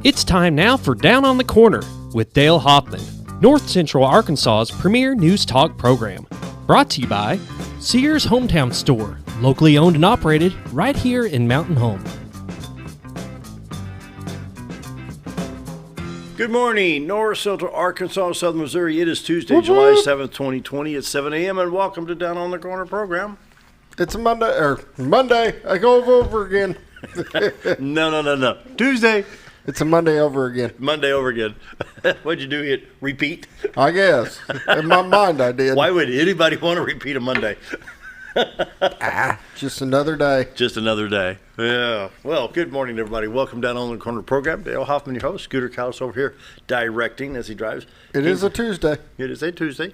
It's time now for Down on the Corner with Dale Hoffman, North Central Arkansas's premier news talk program. Brought to you by Sears Hometown Store, locally owned and operated right here in Mountain Home. Good morning, North Central Arkansas, Southern Missouri. It is Tuesday, July 7th, 2020 at 7 a.m. and welcome to Down on the Corner program. It's a Monday. I go over again. No. Tuesday. It's a Monday over again. Monday over again. What'd you do? Hit repeat? I guess. In my mind, I did. Why would anybody want to repeat a Monday? Just another day. Just another day. Yeah. Well, good morning, everybody. Welcome Down on the Corner program. Dale Hoffman, your host. Scooter Cowles over here directing as he drives. It is a Tuesday. It is a Tuesday.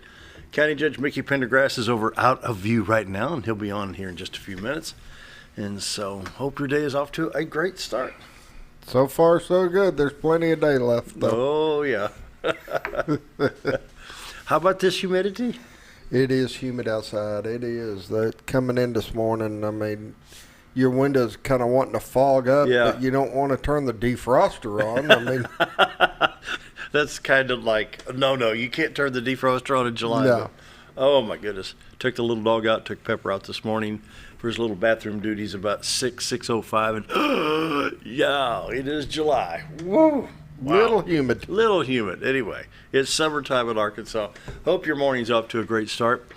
County Judge Mickey Pendergrass is over out of view right now, and he'll be on here in just a few minutes. And so, hope your day is off to a great start. So far, so good. There's plenty of day left, though. Oh, yeah. How about this humidity? It is humid outside. It is. Coming in this morning, I mean, your window's kind of wanting to fog up, but you don't want to turn the defroster on. I mean, that's kind of like, no, you can't turn the defroster on in July. No. Oh, my goodness. Took the little dog out, took Pepper out this morning for his little bathroom duties about 6:05, and yeah, it is July. Woo! Wow. Little humid. Anyway, it's summertime in Arkansas. Hope your morning's off to a great start.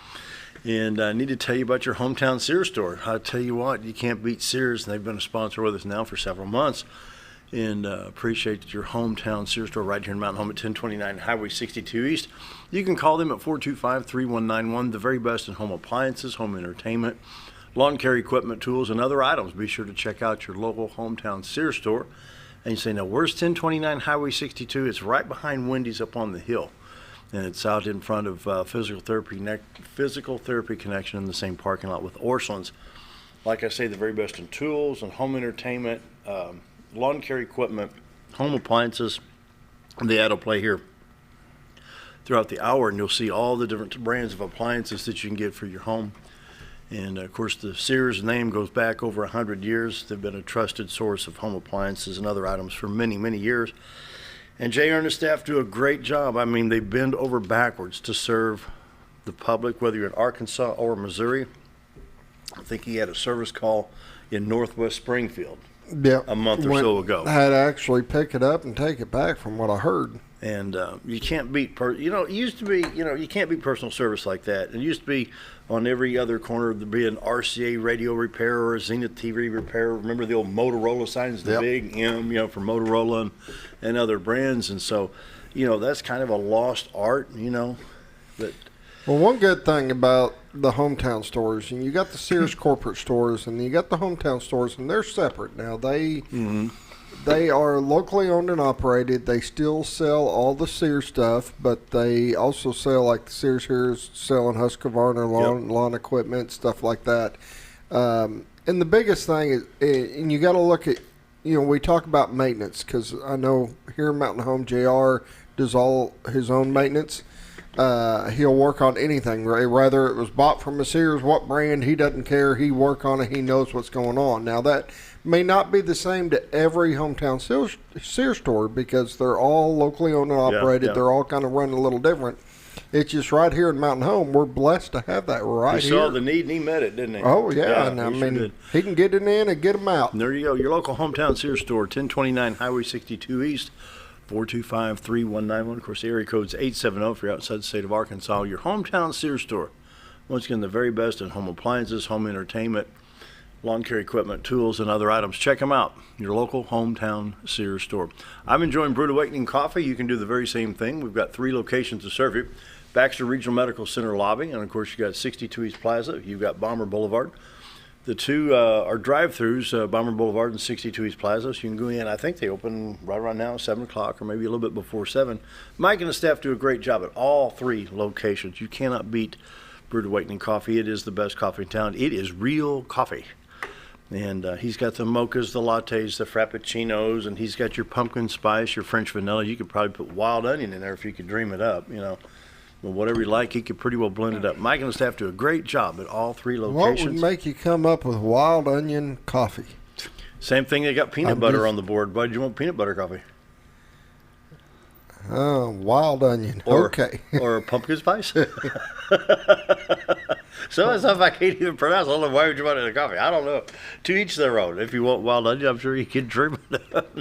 And I need to tell you about your hometown Sears store. I tell you what, you can't beat Sears, and they've been a sponsor with us now for several months. And appreciate your hometown Sears store right here in Mountain Home at 1029 Highway 62 East. You can call them at 425-3191. The very best in home appliances, home entertainment, lawn care equipment, tools, and other items. Be sure to check out your local hometown Sears store. And you say, now, where's 1029 Highway 62? It's right behind Wendy's up on the hill. And it's out in front of Physical Therapy Connection in the same parking lot with Orscheln's. Like I say, the very best in tools and home entertainment, lawn care equipment, home appliances. The ad will play here throughout the hour, and you'll see all the different brands of appliances that you can get for your home. And, of course, the Sears name goes back over 100 years. They've been a trusted source of home appliances and other items for many, many years. And Jay and his staff do a great job. I mean, they bend over backwards to serve the public, whether you're in Arkansas or Missouri. I think he had a service call in Northwest Springfield a month or so ago. I had to actually pick it up and take it back from what I heard. And you can't beat, it used to be, you can't beat personal service like that. It used to be on every other corner there'd be an RCA radio repair or a Zenith TV repair. Remember the old Motorola signs, the big M, for Motorola and other brands. And so, that's kind of a lost art, that. Well, one good thing about the hometown stores, and you got the Sears corporate stores, and you got the hometown stores, and they're separate now. They are locally owned and operated. They still sell all the Sears stuff, but they also sell, like the Sears here is selling Husqvarna lawn equipment, stuff like that. And the biggest thing is, and you got to look at, we talk about maintenance, because I know here in Mountain Home, JR does all his own maintenance. He'll work on anything, whether it was bought from a Sears, what brand, he doesn't care. He work on it. He knows what's going on. Now, that may not be the same to every hometown Sears store because they're all locally owned and operated. They're all kind of run a little different. It's just right here in Mountain Home, we're blessed to have that right here. He saw the need and he met it, didn't he? Oh, yeah. And I mean, he can get it in and get them out. And there you go. Your local hometown Sears store, 1029 Highway 62 East. 425-3191. Of course, the area code's 870 if you're outside the state of Arkansas. Your hometown Sears store. Once again, the very best in home appliances, home entertainment, lawn care equipment, tools, and other items. Check them out. Your local hometown Sears store. I'm enjoying Brewed Awakening coffee. You can do the very same thing. We've got 3 locations to serve you. Baxter Regional Medical Center lobby, and of course, you got 62 East Plaza. You've got Bomber Boulevard. The two are drive-throughs, Bomber Boulevard and 62 East Plaza. So you can go in. I think they open right around now, 7 o'clock, or maybe a little bit before 7. Mike and the staff do a great job at all 3 locations. You cannot beat Brewed Awakening coffee. It is the best coffee in town. It is real coffee. And he's got the mochas, the lattes, the frappuccinos, and he's got your pumpkin spice, your French vanilla. You could probably put wild onion in there if you could dream it up, Well, whatever you like, he could pretty well blend it up. Mike and the staff do a great job at all 3 locations. What would make you come up with wild onion coffee? Same thing, they got peanut butter on the board. Why did you want peanut butter coffee? Oh, wild onion. Or, okay. Or pumpkin spice. Some of the stuff I can't even pronounce. I don't know, why would you want it in coffee? I don't know. To each their own. If you want wild onion, I'm sure you can trim it up.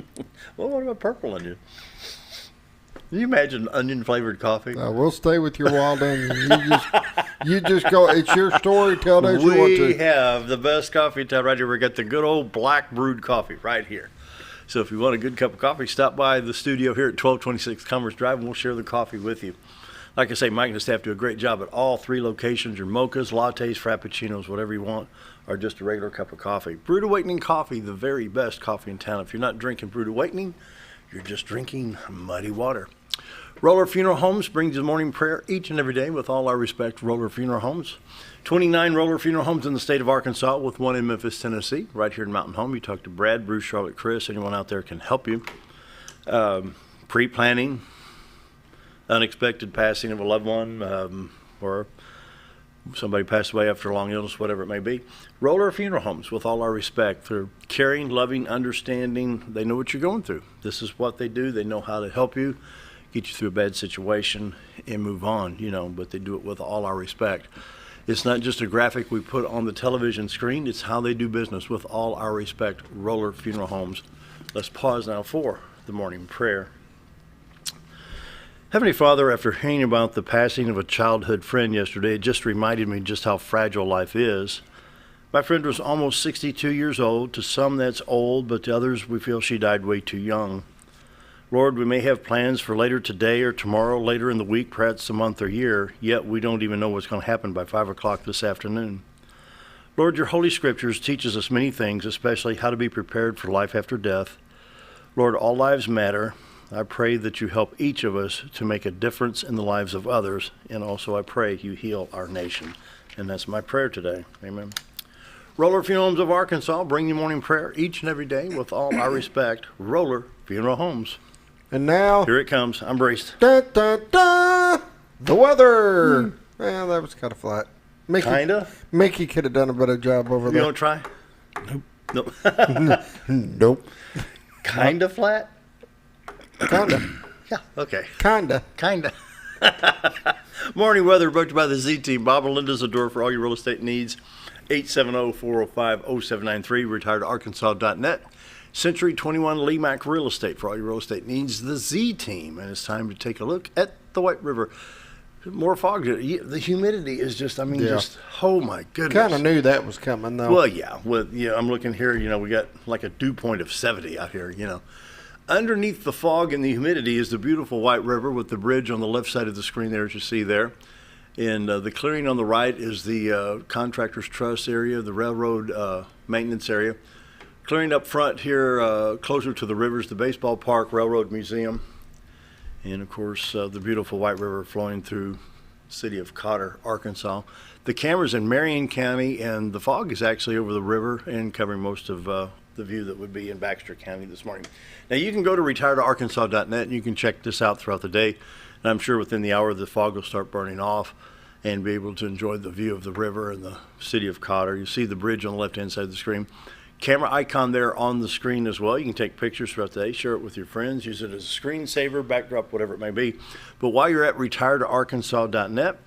Well, what about purple onion? Can you imagine onion-flavored coffee? We'll stay with your wild onion. You just go. It's your story. Tell it as you want to. We have the best coffee in town right here. We got the good old black brewed coffee right here. So if you want a good cup of coffee, stop by the studio here at 1226 Commerce Drive, and we'll share the coffee with you. Like I say, Mike and the staff do a great job at all three locations. Your mochas, lattes, frappuccinos, whatever you want, or just a regular cup of coffee. Brewed Awakening Coffee, the very best coffee in town. If you're not drinking Brewed Awakening, you're just drinking muddy water. Roller Funeral Homes brings the morning prayer each and every day. With all our respect, Roller Funeral Homes. 29 Roller Funeral Homes in the state of Arkansas, with one in Memphis, Tennessee, right here in Mountain Home. You talk to Brad, Bruce, Charlotte, Chris. Anyone out there can help you. Pre-planning, unexpected passing of a loved one, or somebody passed away after a long illness, whatever it may be. Roller Funeral Homes, with all our respect. They're caring, loving, understanding. They know what you're going through. This is what they do. They know how to help you, get you through a bad situation, and move on, but they do it with all our respect. It's not just a graphic we put on the television screen. It's how they do business. With all our respect, Roller Funeral Homes. Let's pause now for the morning prayer. Heavenly Father, after hearing about the passing of a childhood friend yesterday, it just reminded me just how fragile life is. My friend was almost 62 years old. To some, that's old, but to others, we feel she died way too young. Lord, we may have plans for later today or tomorrow, later in the week, perhaps a month or year, yet we don't even know what's going to happen by 5 o'clock this afternoon. Lord, your Holy Scriptures teaches us many things, especially how to be prepared for life after death. Lord, all lives matter. I pray that you help each of us to make a difference in the lives of others, and also I pray you heal our nation. And that's my prayer today. Amen. Roller Funeral Homes of Arkansas, bring you morning prayer each and every day with all our respect. Roller Funeral Homes. And now, here it comes. I'm braced. Da, da, da, the weather. Well, that was kind of flat. Kinda? Mickey could have done a better job over there. You want to try? Nope. Nope. Kinda flat? Kinda. Yeah, okay. Kinda. Morning weather brought to you by the Z-Team. Bob and Linda's a door for all your real estate needs. 870-405-0793, retiredarkansas.net. Century 21 Lemac Real Estate for all your real estate needs. The Z-Team. And it's time to take a look at the White River. More fog. The humidity is just, just, oh my goodness. Kind of knew that was coming, though. Well, yeah. I'm looking here, we got like a dew point of 70 out here, Underneath the fog and the humidity is the beautiful White River with the bridge on the left side of the screen there, as you see there. And the clearing on the right is the Contractors Trust area, the railroad maintenance area. Clearing up front here, closer to the rivers, the baseball park, railroad museum. And, of course, the beautiful White River flowing through the city of Cotter, Arkansas. The camera's in Marion County, and the fog is actually over the river and covering most of the view that would be in Baxter County this morning. Now, you can go to retiredarkansas.net, and you can check this out throughout the day. And I'm sure within the hour, the fog will start burning off and be able to enjoy the view of the river and the city of Cotter. You see the bridge on the left-hand side of the screen. Camera icon there on the screen as well. You can take pictures throughout the day, share it with your friends, use it as a screensaver, backdrop, whatever it may be. But while you're at retiredarkansas.net,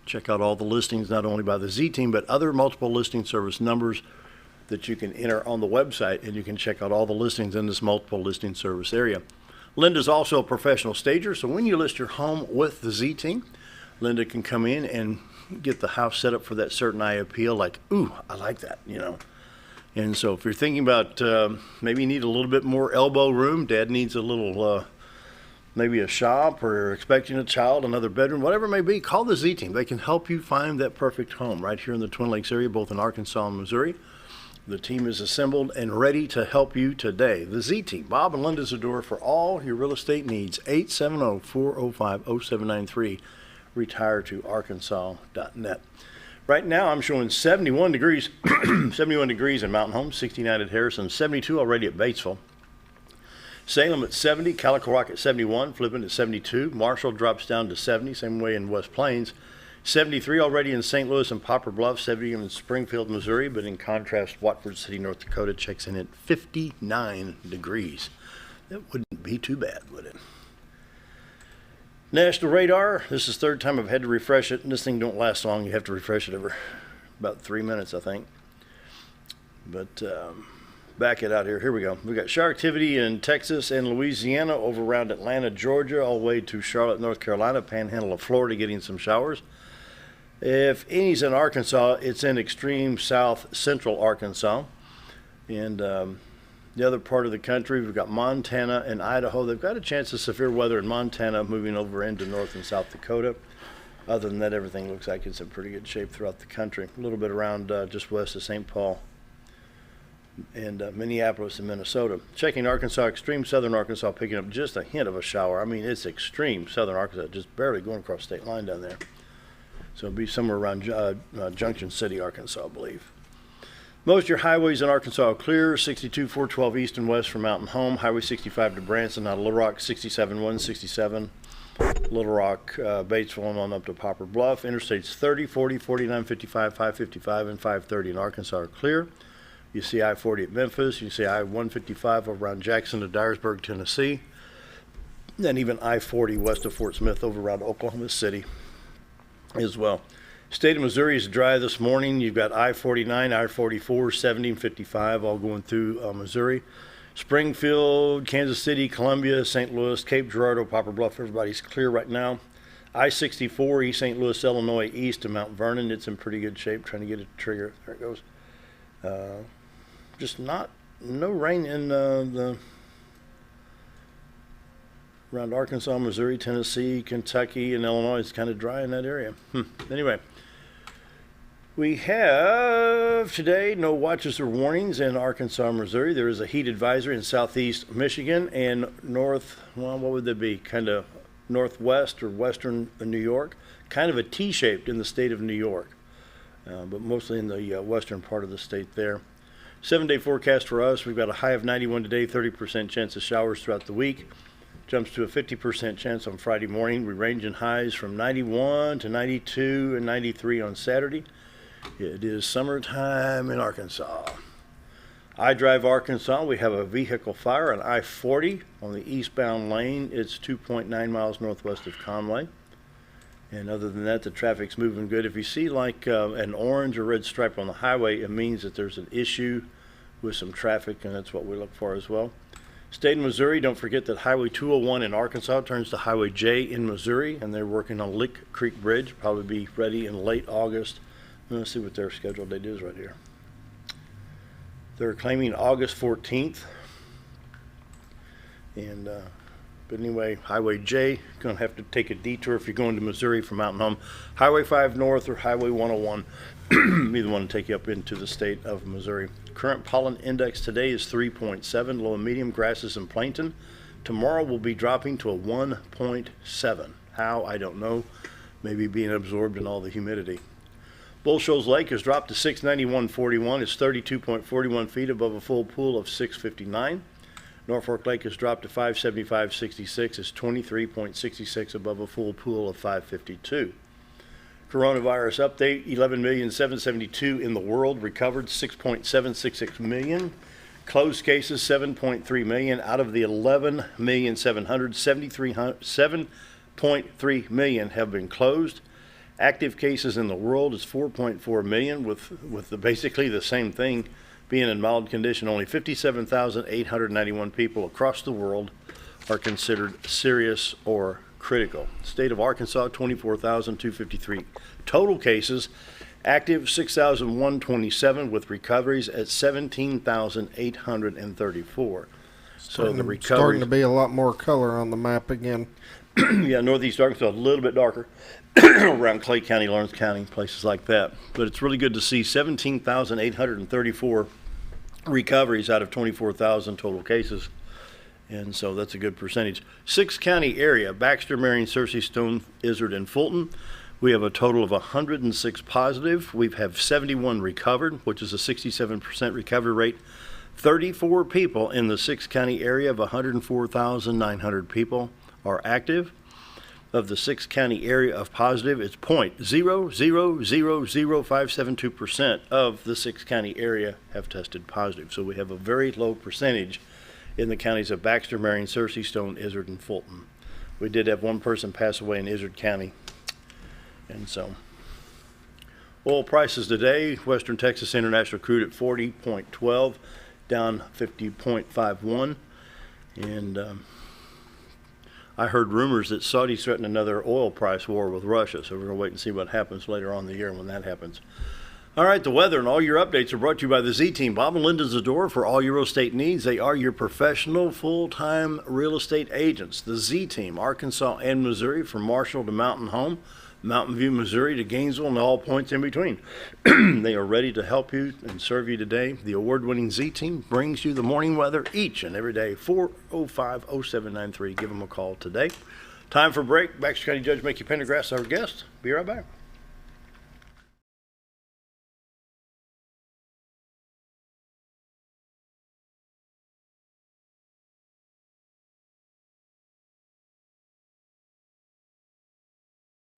check out all the listings, not only by the Z-Team, but other multiple listing service numbers that you can enter on the website, and you can check out all the listings in this multiple listing service area. Linda's also a professional stager, so when you list your home with the Z-Team, Linda can come in and get the house set up for that certain eye appeal, like, ooh, I like that, And so if you're thinking about maybe you need a little bit more elbow room, Dad needs a little, maybe a shop, or you're expecting a child, another bedroom, whatever it may be, call the Z-Team. They can help you find that perfect home right here in the Twin Lakes area, both in Arkansas and Missouri. The team is assembled and ready to help you today. The Z-Team, Bob and Linda's door for all your real estate needs. 870-405-0793, retiredarkansas.net. Right now, I'm showing 71 degrees, 71 degrees in Mountain Home, 69 at Harrison, 72 already at Batesville. Salem at 70, Calico Rock at 71, Flippin at 72. Marshall drops down to 70, same way in West Plains. 73 already in St. Louis and Poplar Bluff, 70 in Springfield, Missouri, but in contrast, Watford City, North Dakota checks in at 59 degrees. That wouldn't be too bad, would it? National radar. This is the third time I've had to refresh it, and this thing don't last long. You have to refresh it every about 3 minutes, I think. But back it out here. Here we go. We got shower activity in Texas and Louisiana, over around Atlanta, Georgia, all the way to Charlotte, North Carolina, panhandle of Florida, getting some showers. If any's in Arkansas, it's in extreme south central Arkansas. And the other part of the country, we've got Montana and Idaho. They've got a chance of severe weather in Montana, moving over into North and South Dakota. Other than that, everything looks like it's in pretty good shape throughout the country. A little bit around just west of St. Paul and Minneapolis and Minnesota. Checking Arkansas, extreme southern Arkansas, picking up just a hint of a shower. I mean, it's extreme southern Arkansas, just barely going across state line down there. So it'll be somewhere around Junction City, Arkansas, I believe. Most of your highways in Arkansas are clear. 62 412 east and west from Mountain Home. Highway 65 to Branson out of Little Rock. 67 167 Little Rock, Batesville, and on up to Poplar Bluff. Interstates 30, 40, 49, 55, 555, and 530 in Arkansas are clear. You see I-40 at Memphis. You see I-155 over around Jackson to Dyersburg, Tennessee. And even I-40 west of Fort Smith over around Oklahoma City as well. State of Missouri is dry this morning. You've got I-49, I-44, 70, and 55 all going through Missouri. Springfield, Kansas City, Columbia, St. Louis, Cape Girardeau, Poplar Bluff, everybody's clear right now. I-64, East St. Louis, Illinois, east to Mount Vernon. It's in pretty good shape, trying to get it to trigger. There it goes. Just no rain in around Arkansas, Missouri, Tennessee, Kentucky, and Illinois. It's kind of dry in that area. Anyway, we have today no watches or warnings in Arkansas, Missouri. There is a heat advisory in southeast Michigan and what would that be? Kind of northwest or western New York. Kind of a T-shaped in the state of New York, but mostly in the western part of the state there. 7-day forecast for us. We've got a high of 91 today, 30% chance of showers throughout the week. Jumps to a 50% chance on Friday morning. We range in highs from 91 to 92 and 93 on Saturday. It is summertime in Arkansas. I drive Arkansas. We have a vehicle fire on I-40 on the eastbound lane. It's 2.9 miles northwest of Conway. And other than that, the traffic's moving good. If you see like an orange or red stripe on the highway, it means that there's an issue with some traffic, and that's what we look for as well. State of Missouri, don't forget that Highway 201 in Arkansas turns to Highway J in Missouri, and they're working on Lick Creek Bridge, probably be ready in late August. Let's see what their scheduled date is right here. They're claiming August 14th. And, but anyway, Highway J, going to have to take a detour if you're going to Missouri from Mountain Home. Highway 5 North or Highway 101, either one to take you up into the state of Missouri. Current pollen index today is 3.7, low and medium grasses and plankton. Tomorrow will be dropping to a 1.7. How? I don't know. Maybe being absorbed in all the humidity. Bull Shoals Lake has dropped to 691.41. It's 32.41 feet above a full pool of 659. Norfolk Lake has dropped to 575.66. It's 23.66 above a full pool of 552. Coronavirus update, 11,772,000 in the world, recovered 6.766 million. Closed cases, 7.3 million. Out of the 11,773,7.3 million have been closed. Active cases in the world is 4.4 million, with basically the same thing being in mild condition. Only 57,891 people across the world are considered serious or critical. State of Arkansas, 24,253 total cases. Active, 6,127, with recoveries at 17,834. So the recovery starting to be a lot more color on the map again. Yeah, northeast Arkansas, a little bit darker around Clay County, Lawrence County, places like that. But it's really good to see 17,834 recoveries out of 24,000 total cases. And so that's a good percentage. 6-county area, Baxter, Marion, Searcy, Stone, Izard, and Fulton. We have a total of 106 positive. We have 71 recovered, which is a 67% recovery rate. 34 people in the 6-county area of 104,900 people are active. of the 6-county area of positive. It's 0.0000572% of the 6-county area have tested positive. So we have a very low percentage in the counties of Baxter, Marion, Searcy, Stone, Izard, and Fulton. We did have one person pass away in Izard County. And so, oil prices today, Western Texas International Crude at 40.12, down 50.51. And I heard rumors that Saudi's threatened another oil price war with Russia, so we're going to wait and see what happens later on in the year when that happens. All right, the weather and all your updates are brought to you by the Z-Team. Bob and Linda Zador for all your real estate needs. They are your professional, full-time real estate agents. The Z-Team, Arkansas and Missouri, from Marshall to Mountain Home, Mountain View, Missouri to Gainesville, and all points in between. They are ready to help you and serve you today. The award-winning Z-Team brings you the morning weather each and every day, 405-0793. Give them a call today. Time for a break. Baxter County Judge Mickey Pendergrass, our guest. Be right back.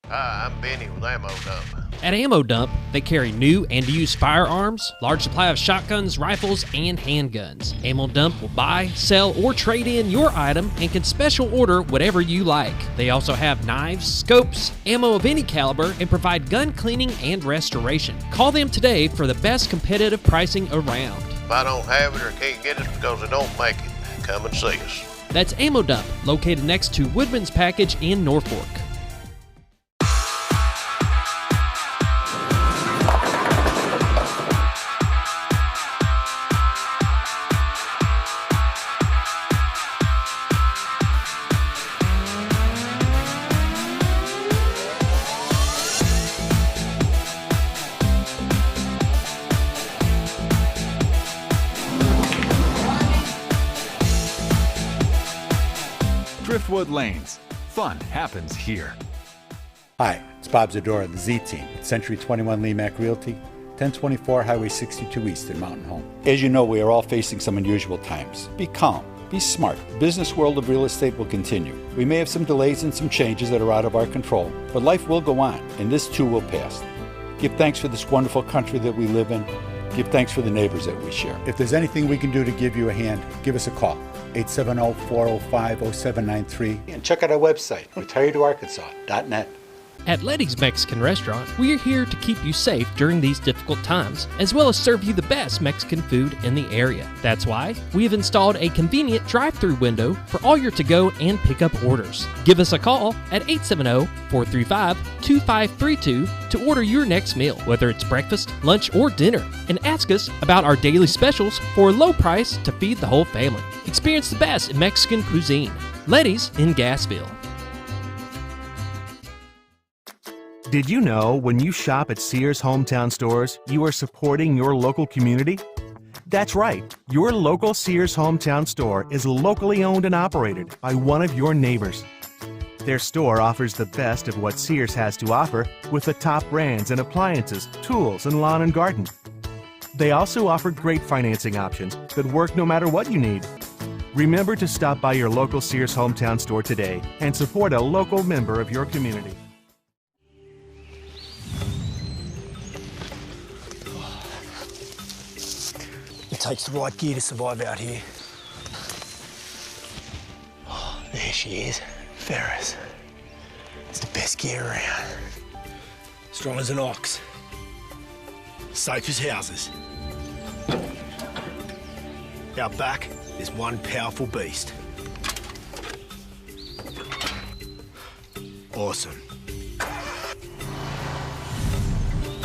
Hi, I'm Benny with Ammo Dump. At Ammo Dump, they carry new and used firearms, large supply of shotguns, rifles, and handguns. Ammo Dump will buy, sell, or trade in your item and can special order whatever you like. They also have knives, scopes, ammo of any caliber, and provide gun cleaning and restoration. Call them today for the best competitive pricing around. If I don't have it or can't get it, it's because I don't make it. Come and see us. That's Ammo Dump, located next to Woodman's Package in Norfolk. Driftwood Lanes. Fun happens here. Hi, it's Bob Zadora of the Z-Team at Century 21 Lee Mack Realty, 1024 Highway 62 East in Mountain Home. As you know, we are all facing some unusual times. Be calm. Be smart. The business world of real estate will continue. We may have some delays and some changes that are out of our control, but life will go on, and this too will pass. Give thanks for this wonderful country that we live in. Give thanks for the neighbors that we share. If there's anything we can do to give you a hand, give us a call. 870-405-0793. And check out our website, retiredtoarkansas.net. At Letty's Mexican Restaurant, we are here to keep you safe during these difficult times, as well as serve you the best Mexican food in the area. That's why we have installed a convenient drive-through window for all your to-go and pickup orders. Give us a call at 870-435-2532 to order your next meal, whether it's breakfast, lunch, or dinner, and ask us about our daily specials for a low price to feed the whole family. Experience the best in Mexican cuisine. Letty's in Gassville. Did you know when you shop at Sears Hometown Stores, you are supporting your local community? That's right. Your local Sears Hometown Store is locally owned and operated by one of your neighbors. Their store offers the best of what Sears has to offer with the top brands and appliances, tools, and lawn and garden. They also offer great financing options that work no matter what you need. Remember to stop by your local Sears Hometown Store today and support a local member of your community. It takes the right gear to survive out here. Oh, there she is, Ferris. It's the best gear around. Strong as an ox. Safe as houses. Out back, there's one powerful beast. Awesome.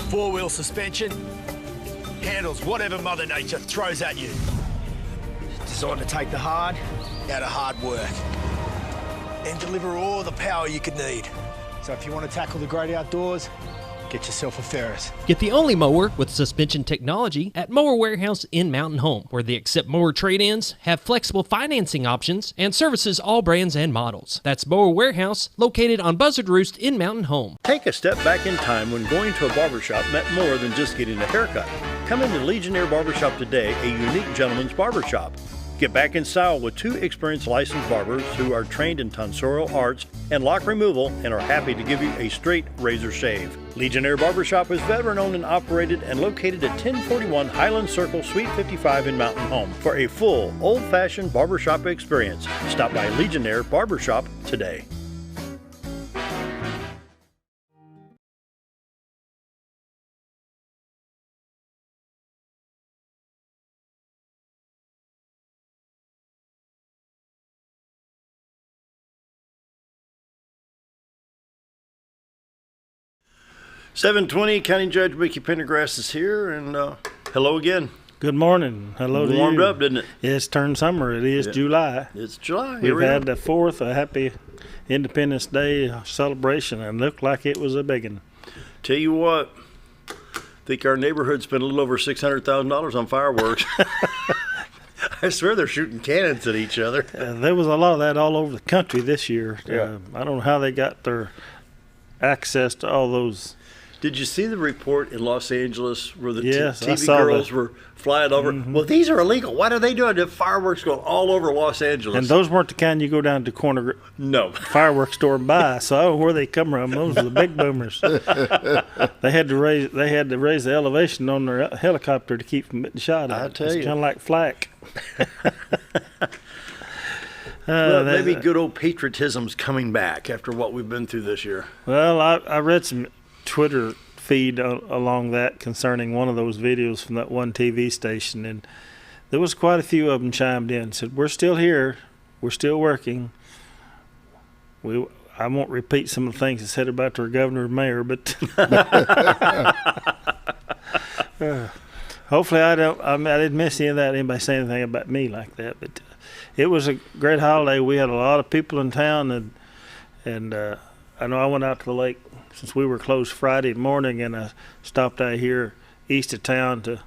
Four-wheel suspension. Handles whatever Mother Nature throws at you. Designed to take the hard out of hard work and deliver all the power you could need. So if you want to tackle the great outdoors, get yourself a Ferris. Get the only mower with suspension technology at Mower Warehouse in Mountain Home, where they accept mower trade-ins, have flexible financing options, and services all brands and models. That's Mower Warehouse, located on Buzzard Roost in Mountain Home. Take a step back in time when going to a barbershop meant more than just getting a haircut. Come into Legionnaire Barbershop today, a unique gentleman's barbershop. Get back in style with 2 experienced licensed barbers who are trained in tonsorial arts and lock removal and are happy to give you a straight razor shave. Legionnaire Barbershop is veteran-owned and operated and located at 1041 Highland Circle, Suite 55 in Mountain Home. For a full, old-fashioned barbershop experience, stop by Legionnaire Barbershop today. .720 County Judge Mickey Pendergrass is here, and hello again. Good morning. Hello to you. Warmed up, didn't it? It's turned summer. It is July. It's July. We've had the 4th, a happy Independence Day celebration, and looked like it was a big one. Tell you what, I think our neighborhood spent a little over $600,000 on fireworks. I swear they're shooting cannons at each other. There was a lot of that all over the country this year. Yeah. I don't know how they got their access to all those. Did you see the report in Los Angeles where the Yes, I TV saw girls that. were flying over? Mhm. Well, these are illegal. What are they doing? The fireworks going all over Los Angeles. And those weren't the kind you go down to the corner fireworks store and buy. So I don't know where they come from. Those are the big boomers. They had to raise the elevation on their helicopter to keep from getting shot at. I tell it's you. kind of like flak. Well, maybe good old patriotism's coming back after what we've been through this year. Well, I read some Twitter feed along that concerning one of those videos from that one TV station, and there was quite a few of them chimed in and said, we're still here, we're still working. I won't repeat some of the things they said about their governor and mayor, but hopefully I didn't miss any of that, anybody say anything about me like that, but it was a great holiday. We had a lot of people in town, and I know I went out to the lake since we were closed Friday morning, and I stopped out here east of town to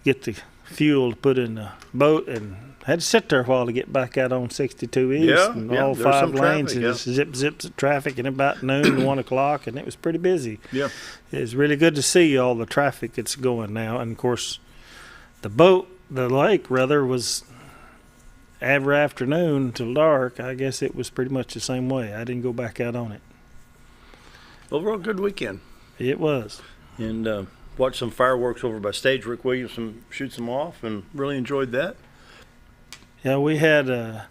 get the fuel to put in the boat, and had to sit there a while to get back out on 62 East and all there was 5 some lanes, traffic, and just zips of traffic, and about noon, 1 o'clock, and it was pretty busy. Yeah. It's really good to see all the traffic that's going now, and of course the lake was every afternoon till dark. I guess it was pretty much the same way. I didn't go back out on it. Overall, good weekend. It was. And watched some fireworks over by Stage. Rick Williams shoots them off, and really enjoyed that. Yeah, we had a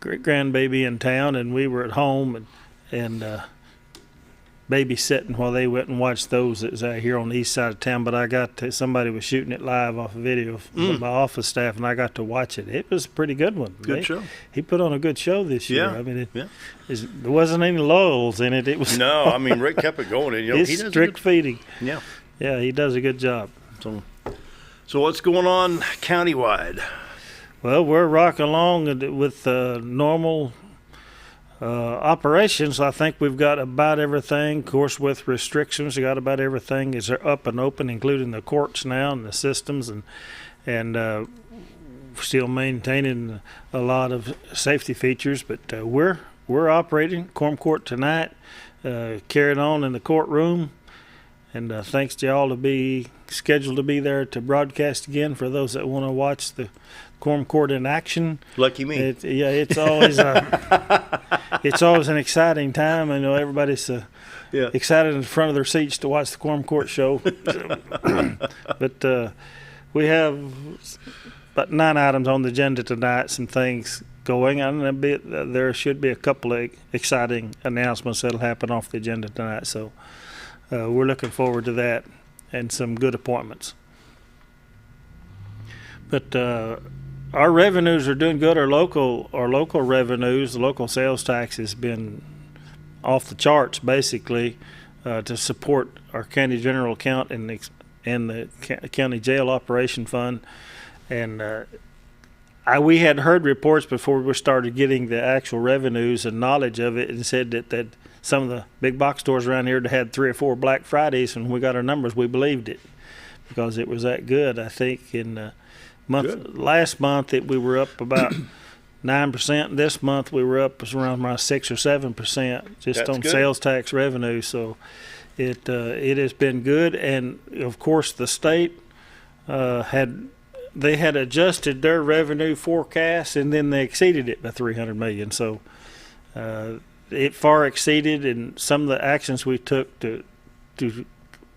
great grandbaby in town, and we were at home and babysitting while they went and watched those that was out here on the east side of town. But somebody was shooting it live off a video from my office staff, and I got to watch it. It was a pretty good one. Good show. He put on a good show this year. Yeah. I mean, there wasn't any lulls in it. It was No, I mean, Rick kept it going. And, it's he does strict feeding. Yeah. Yeah, he does a good job. So what's going on countywide? Well, we're rocking along with normal operations. I think we've got about everything. Of course, with restrictions, we got about everything is up and open, including the courts now and the systems, and still maintaining a lot of safety features. But we're operating. Quorum Court tonight, carried on in the courtroom, and thanks to y'all to be scheduled to be there to broadcast again for those that want to watch the Quorum Court in action. Lucky me. It's always it's always an exciting time. I know everybody's excited in front of their seats to watch the Quorum Court show. But we have about 9 items on the agenda tonight, some things going on, and there should be a couple of exciting announcements that'll happen off the agenda tonight. So we're looking forward to that and some good appointments. But our revenues are doing good. Our local revenues, the local sales tax has been off the charts basically to support our county general account and the county jail operation fund. And we had heard reports before we started getting the actual revenues and knowledge of it, and said that some of the big box stores around here had 3 or 4 Black Fridays. And when we got our numbers, we believed it because it was that good. I think in last month we were up about 9%. This month we were up around 6 or 7% just That's on good. sales tax revenue. So it has been good. And of course the state had they had adjusted their revenue forecast, and then they exceeded it by $300 million. So it far exceeded, and some of the actions we took to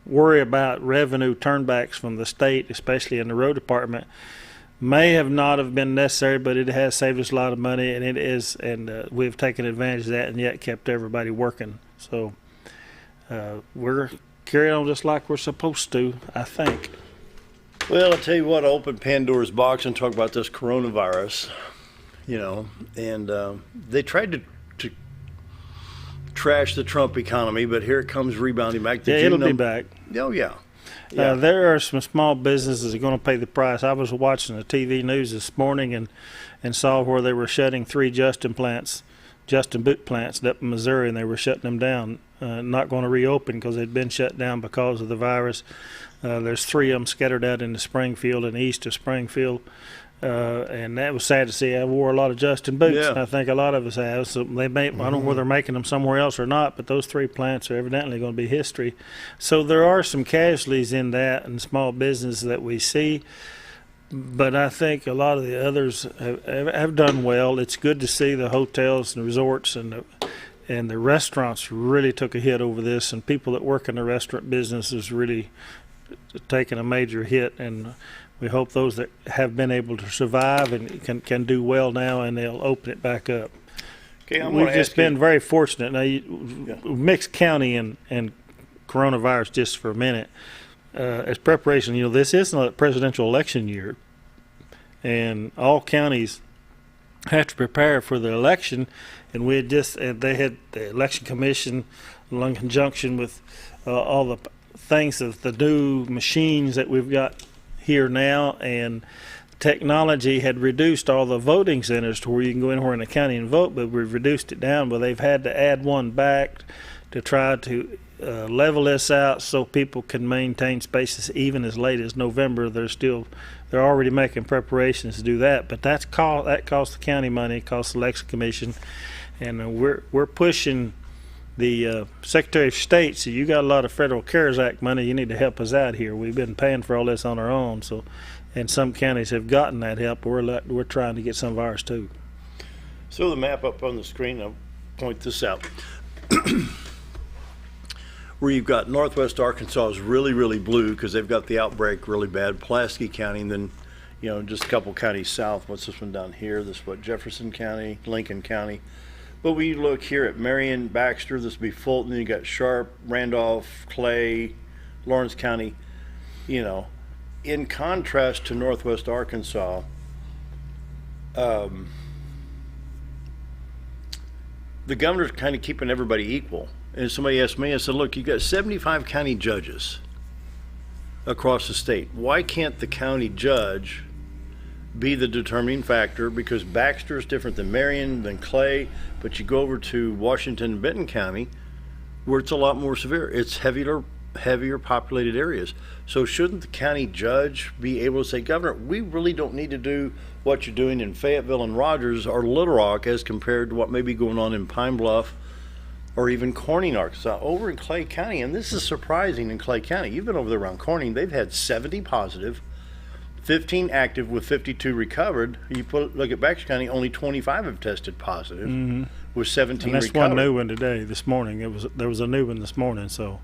worry about revenue turnbacks from the state, especially in the road department, may have not have been necessary, but it has saved us a lot of money, and it is, and we've taken advantage of that, and yet kept everybody working. So we're carrying on just like we're supposed to, I think. Well, I'll tell you what, open Pandora's box and talk about this coronavirus, and they tried to trash the Trump economy, but here it comes rebounding back. It'll be back. Oh, yeah. There are some small businesses that are going to pay the price. I was watching the TV news this morning and saw where they were shutting 3 Justin Boot plants up in Missouri, and they were shutting them down, not going to reopen because they'd been shut down because of the virus. There's 3 of them scattered out into Springfield and east of Springfield. And that was sad to see. I wore a lot of Justin boots. Yeah. And I think a lot of us have. So I don't know whether they're making them somewhere else or not, but those 3 plants are evidently going to be history. So there are some casualties in that and small business that we see. But I think a lot of the others have done well. It's good to see the hotels and resorts and the restaurants really took a hit over this, and people that work in the restaurant business is really taking a major hit, and we hope those that have been able to survive and can do well now, and they'll open it back up. Okay, We've just been very fortunate. Now, mixed county and coronavirus just for a minute. As preparation, this isn't a presidential election year, and all counties have to prepare for the election, and they had the election commission in conjunction with all the things of the new machines that we've got here now, and technology had reduced all the voting centers to where you can go anywhere in the county and vote, but we've reduced it down. But they've had to add one back to try to level this out so people can maintain spaces even as late as November. They're already making preparations to do that, but that costs the county money, it costs the election commission, and we're pushing the Secretary of State. So you got a lot of Federal CARES Act money. You need to help us out here. We've been paying for all this on our own. So, and some counties have gotten that help. We're trying to get some of ours too. So the map up on the screen, I'll point this out. Where you've got Northwest Arkansas is really, really blue because they've got the outbreak really bad. Pulaski County, and then, just a couple counties south. What's this one down here? This is Jefferson County, Lincoln County. But we look here at Marion, Baxter, this would be Fulton, you got Sharp, Randolph, Clay, Lawrence County. In contrast to Northwest Arkansas, the governor's kind of keeping everybody equal. And somebody asked me, I said, look, you got 75 county judges across the state. Why can't the county judge be the determining factor? Because Baxter is different than Marion, than Clay, but you go over to Washington and Benton County where it's a lot more severe. It's heavier populated areas. So shouldn't the county judge be able to say, Governor, we really don't need to do what you're doing in Fayetteville and Rogers or Little Rock as compared to what may be going on in Pine Bluff or even Corning, Arkansas, over in Clay County. And this is surprising in Clay County. You've been over there around Corning. They've had 70 positive, 15 active with 52 recovered. You look at Baxter County, only 25 have tested positive with 17 and that's recovered. One new one today, this morning. There was a new one this morning, so.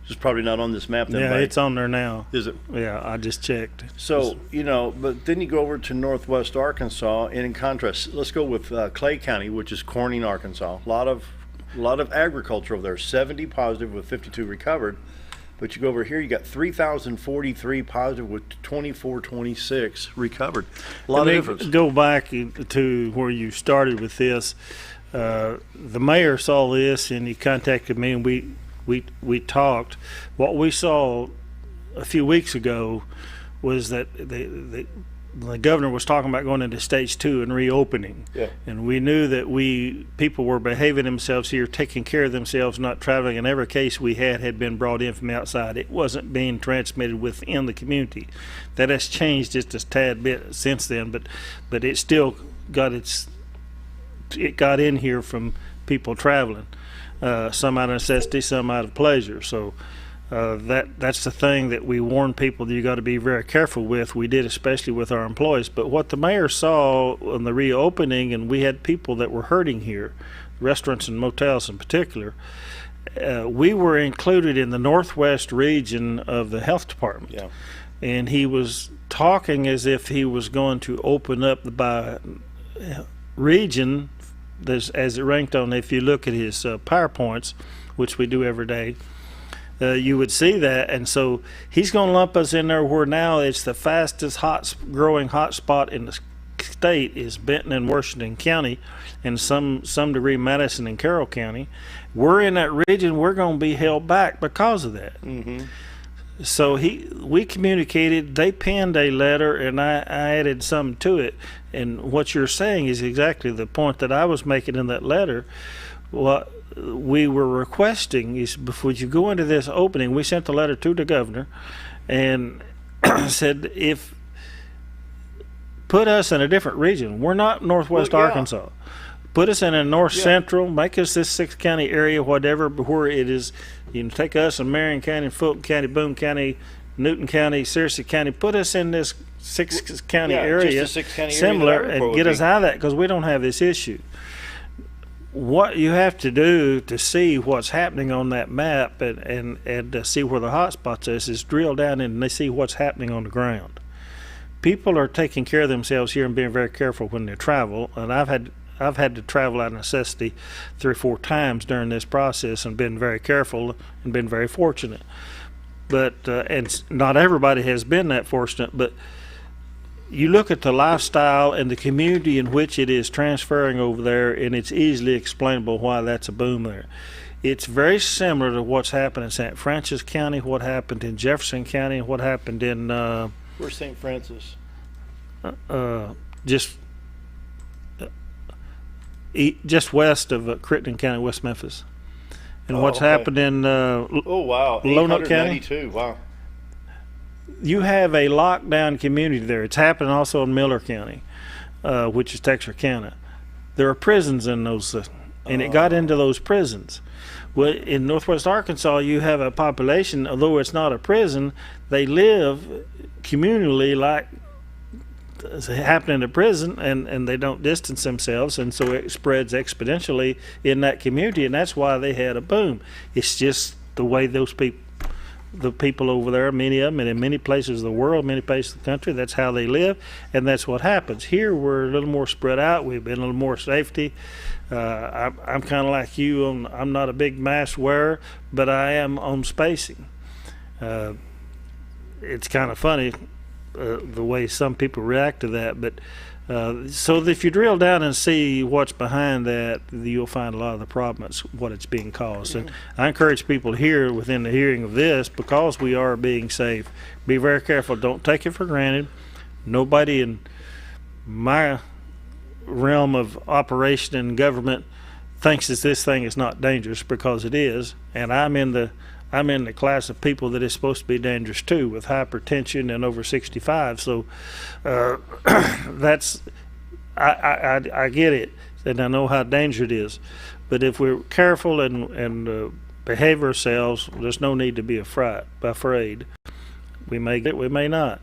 It's probably not on this map then. Yeah, it's on there now. Is it? Yeah, I just checked. So, but then you go over to Northwest Arkansas, and in contrast, let's go with Clay County, which is Corning, Arkansas. A lot of agriculture over there, 70 positive with 52 recovered. But you go over here, you got 3,043 positive with 2426 recovered. A lot of difference. Go back to where you started with this. The mayor saw this, and he contacted me, and we talked. What we saw a few weeks ago was that the governor was talking about going into stage 2 and reopening. Yeah. And we knew that people were behaving themselves here, taking care of themselves, not traveling. And every case we had been brought in from outside. It wasn't being transmitted within the community. That has changed just a tad bit since then, but it still got it got in here from people traveling. Some out of necessity, some out of pleasure. So That's the thing that we warn people that you got to be very careful with. We did, especially with our employees. But what the mayor saw in the reopening, and we had people that were hurting here, restaurants and motels in particular. We were included in the northwest region of the health department. Yeah. And he was talking as if he was going to open up by region, as it ranked on. If you look at his PowerPoints, which we do every day, you would see that. And so he's going to lump us in there where now it's the fastest growing hot spot in the state is Benton and Washington County, and some degree Madison and Carroll County. We're in that region. We're going to be held back because of that. Mm-hmm. So we communicated. They penned a letter, and I added some to it. And what you're saying is exactly the point that I was making in that letter. What we were requesting is, before you go into this opening, we sent the letter to the governor and said, if put us in a different region. We're not Northwest Arkansas. Put us in a north central, make us this 6-county area, whatever, where it is. You can take us in Marion County, Fulton County, Boone County, Newton County, Searcy County. Put us in this 6-county area, similar, and get us out of that, because we don't have this issue. What you have to do to see what's happening on that map and to see where the hot spots is drill down in and see what's happening on the ground. People are taking care of themselves here and being very careful when they travel, and I've had to travel out of necessity 3 or 4 times during this process and been very careful and been very fortunate. But and not everybody has been that fortunate, but you look at the lifestyle and the community in which it is transferring over there, and it's easily explainable why that's a boom there. It's very similar to what's happened in St. Francis County, what happened in Jefferson County, and what happened in where's St. Francis? Just west of Crittenden County, West Memphis. And what's happened in Lonoke County? Wow. You have a lockdown community there. It's happening also in Miller County, which is Texarkana. There are prisons in those, and it got into those prisons. Well, in Northwest Arkansas, you have a population, although it's not a prison, they live communally like it's happening in a prison, and they don't distance themselves, and so it spreads exponentially in that community, and that's why they had a boom. It's just the way the people over there, many of them, and in many places of the world, many places of the country, that's how they live, and that's what happens. Here, we're a little more spread out. We've been a little more safety. I'm kind of like you. I'm not a big mask wearer, but I am on spacing. It's kind of funny the way some people react to that, but so if you drill down and see what's behind that, you'll find a lot of the problems, what it's being caused. And I encourage people here within the hearing of this, because we are being safe, be very careful. Don't take it for granted. Nobody in my realm of operation and government thinks that this thing is not dangerous, because it is, and I'm in the class of people that is supposed to be dangerous too, with hypertension and over 65. So that's I get it, and I know how dangerous it is. But if we're careful and behave ourselves, there's no need to be afraid. We may get, we may not.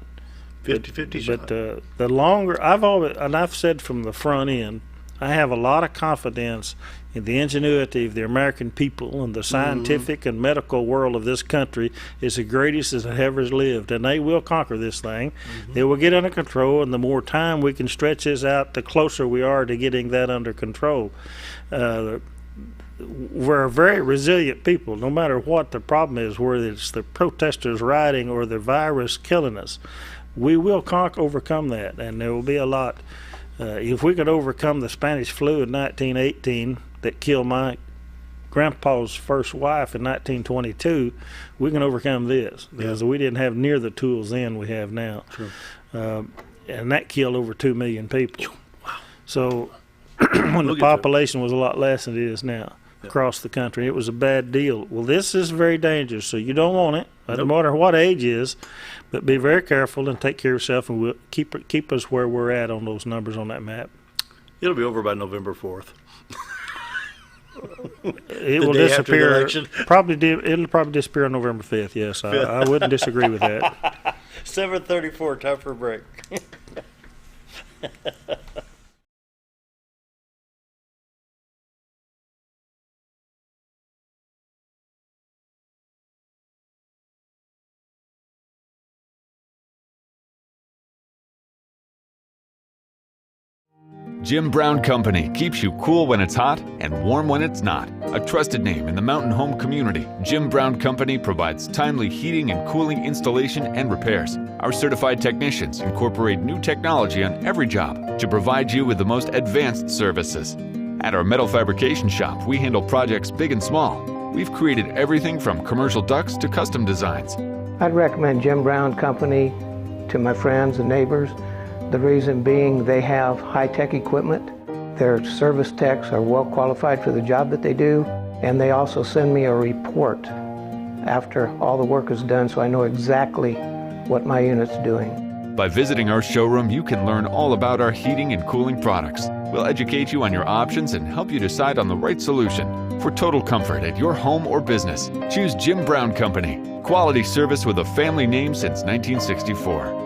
50-50 shot. But the longer I've said from the front end, I have a lot of confidence in the ingenuity of the American people, and the scientific and medical world of this country is the greatest as it ever has lived, and they will conquer this thing. They will get under control, and the more time we can stretch this out, the closer we are to getting that under control. We're a very resilient people, no matter what the problem is, whether it's the protesters rioting or the virus killing us. We will overcome that, and there will be a lot. If we could overcome the Spanish flu in 1918 that killed my grandpa's first wife in 1922, we can overcome this, because we didn't have near the tools then we have now. And that killed over 2 million people. Wow. So when the population was a lot less than it is now across the country, it was a bad deal. Well, this is very dangerous, so you don't want it, no matter what age is, but be very careful and take care of yourself, and we'll keep us where we're at on those numbers on that map. It'll be over by November 4th. It will disappear. It'll probably disappear on November 5th. Yes, I wouldn't disagree with that. 7:34. Time for a break. Jim Brown Company keeps you cool when it's hot and warm when it's not. A trusted name in the mountain home community, Jim Brown Company provides timely heating and cooling installation and repairs. Our certified technicians incorporate new technology on every job to provide you with the most advanced services. At our metal fabrication shop, we handle projects big and small. We've created everything from commercial ducts to custom designs. I'd recommend Jim Brown Company to my friends and neighbors. The reason being they have high-tech equipment. Their service techs are well qualified for the job that they do, and they also send me a report after all the work is done so I know exactly what my unit's doing. By visiting our showroom, you can learn all about our heating and cooling products. We'll educate you on your options and help you decide on the right solution. For total comfort at your home or business, choose Jim Brown Company. Quality service with a family name since 1964.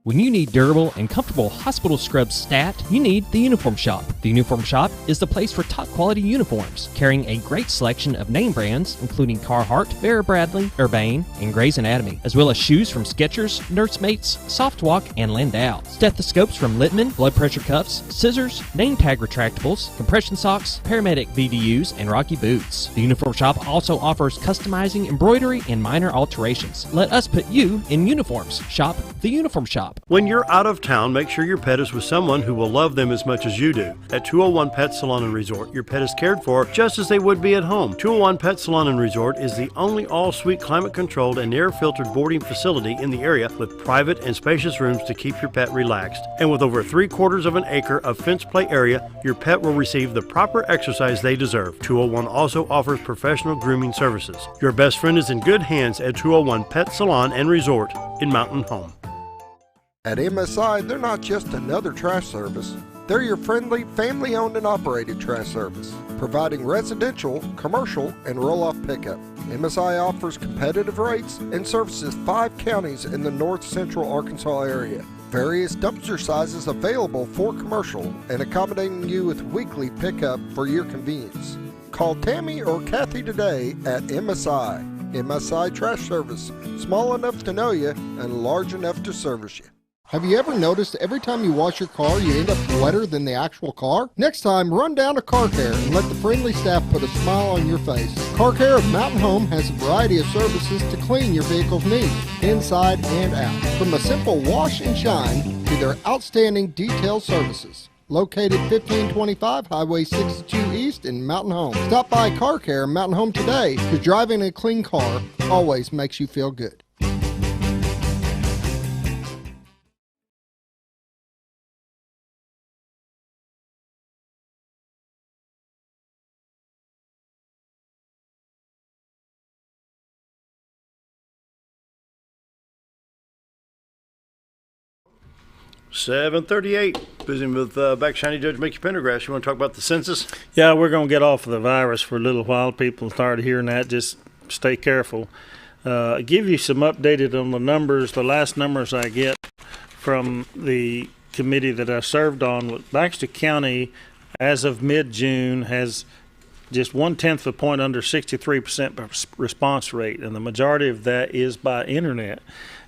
When you need durable and comfortable hospital scrubs stat, you need the Uniform Shop. The Uniform Shop is the place for top quality uniforms, carrying a great selection of name brands, including Carhartt, Vera Bradley, Urbane, and Grey's Anatomy, as well as shoes from Skechers, Nursemates, Softwalk, and Landau, stethoscopes from Littman, blood pressure cuffs, scissors, name tag retractables, compression socks, paramedic BDUs, and Rocky boots. The Uniform Shop also offers customizing, embroidery, and minor alterations. Let us put you in uniforms. Shop the Uniform Shop. When you're out of town, make sure your pet is with someone who will love them as much as you do. At 201 Pet Salon and Resort, your pet is cared for just as they would be at home. 201 Pet Salon and Resort is the only all-suite climate-controlled and air-filtered boarding facility in the area with private and spacious rooms to keep your pet relaxed. And with over 3/4 of an acre of fenced play area, your pet will receive the proper exercise they deserve. 201 also offers professional grooming services. Your best friend is in good hands at 201 Pet Salon and Resort in Mountain Home. At MSI, they're not just another trash service. They're your friendly, family-owned and operated trash service, providing residential, commercial, and roll-off pickup. MSI offers competitive rates and services 5 counties in the north central Arkansas area. Various dumpster sizes available for commercial and accommodating you with weekly pickup for your convenience. Call Tammy or Kathy today at MSI. MSI Trash Service, small enough to know you and large enough to service you. Have you ever noticed every time you wash your car, you end up wetter than the actual car? Next time, run down to Car Care and let the friendly staff put a smile on your face. Car Care of Mountain Home has a variety of services to clean your vehicle's needs, inside and out. From a simple wash and shine to their outstanding detailed services. Located 1525 Highway 62 East in Mountain Home. Stop by Car Care Mountain Home today, because driving a clean car always makes you feel good. $7:38. Visiting with back Shiny Judge Mickey Pendergrass. You want to talk about the census? Yeah, we're going to get off of the virus for a little while. People started hearing that. Just stay careful. Give you some updated on the numbers. The last numbers I get from the committee that I served on with Baxter County, as of mid-June, has just 1/10 of a point under 63% response rate, and the majority of that is by internet.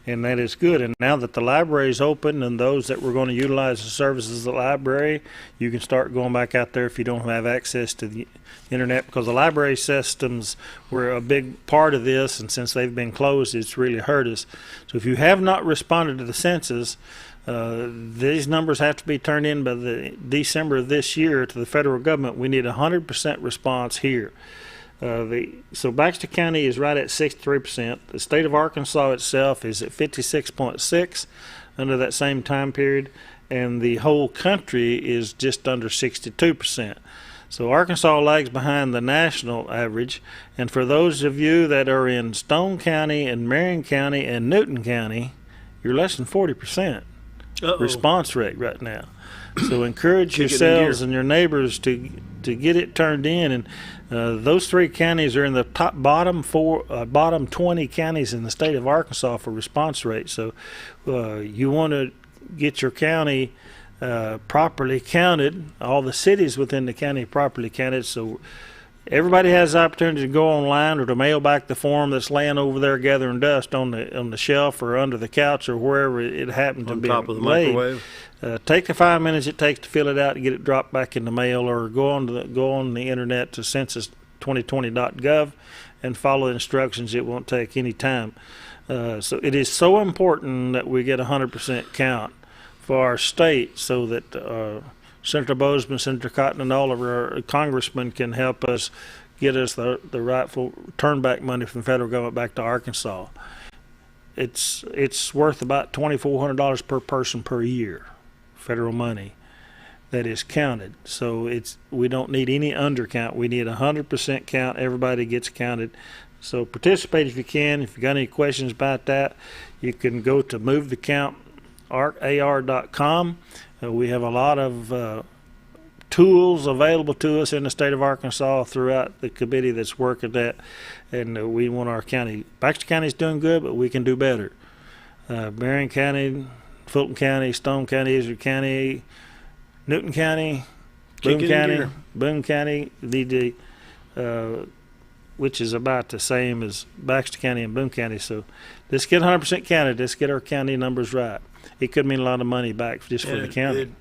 And that is good. And now that the library is open and those that were going to utilize the services of the library, you can start going back out there if you don't have access to the internet, because the library systems were a big part of this, and since they've been closed, it's really hurt us. So if you have not responded to the census, these numbers have to be turned in by the December of this year to the federal government. We need 100% response here. So Baxter County is right at 63%. The state of Arkansas itself is at 56.6 under that same time period, and the whole country is just under 62%. So Arkansas lags behind the national average, and for those of you that are in Stone County and Marion County and Newton County, you're less than 40% response rate right now. So encourage yourselves and your neighbors to get it turned in. And those 3 counties are in the bottom 20 counties in the state of Arkansas for response rate. So you want to get your county properly counted, all the cities within the county properly counted. So everybody has the opportunity to go online or to mail back the form that's laying over there gathering dust on the shelf or under the couch or wherever it happened to be on top of the laid. microwave. Take the 5 minutes it takes to fill it out and get it dropped back in the mail, or go on the internet to census2020.gov and follow the instructions. It won't take any time. So it is so important that we get 100% count for our state, so that Senator Bozeman, Senator Cotton, and all of our congressmen can help us get us the rightful turn back money from the federal government back to Arkansas. It's worth about $2,400 per person per year, federal money that is counted. So we don't need any undercount. We need 100% count. Everybody gets counted. So participate if you can. If you got any questions about that, you can go to movethecount.ar.com. We have a lot of tools available to us in the state of Arkansas throughout the committee that's working that, and we want our county. Baxter County is doing good, but we can do better. Marion County, Fulton County, Stone County, Israel County, Newton County, Boone County, which is about the same as Baxter County and Boone County. So let's get 100% counted. Let's get our county numbers right. It could mean a lot of money back just for the county.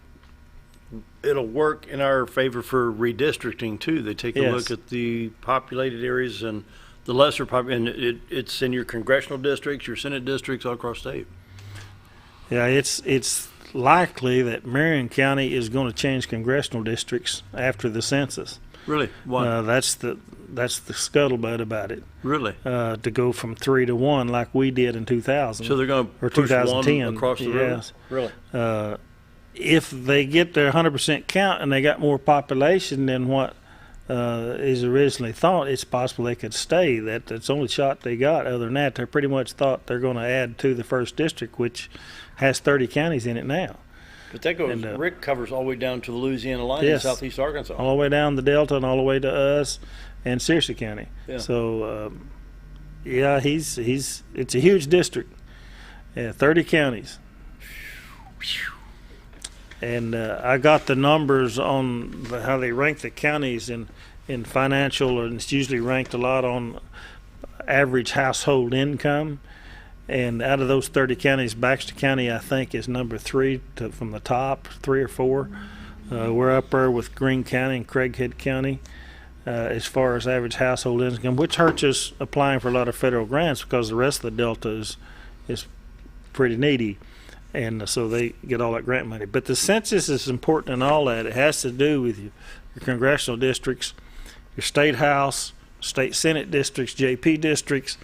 It'll work in our favor for redistricting too. They take a look at the populated areas and the lesser and it's in your congressional districts, your Senate districts all across the state. Yeah, it's likely that Marion County is going to change congressional districts after the census. Really? Why? That's the scuttlebutt about it. Really? To go from 3 to 1 like we did in 2000. So they're going to push 2010 one across the river? Really? If they get their 100% count and they got more population than what is originally thought, it's possible they could stay. That's the only shot they got. Other than that, they pretty much thought they're going to add to the first district, which has 30 counties in it now. But that goes, Rick covers all the way down to the Louisiana line in southeast Arkansas. All the way down the Delta and all the way to us and Searcy County. Yeah. So, it's a huge district. 30 counties. And I got the numbers on how they rank the counties in financial, and it's usually ranked a lot on average household income. And out of those 30 counties, Baxter County, I think, is number 3 from the top, 3 or 4. We're up there with Greene County and Craighead County as far as average household income, which hurts us applying for a lot of federal grants because the rest of the Delta is pretty needy. And so they get all that grant money. But the census is important in all that. It has to do with your congressional districts, your state house, state senate districts, JP districts.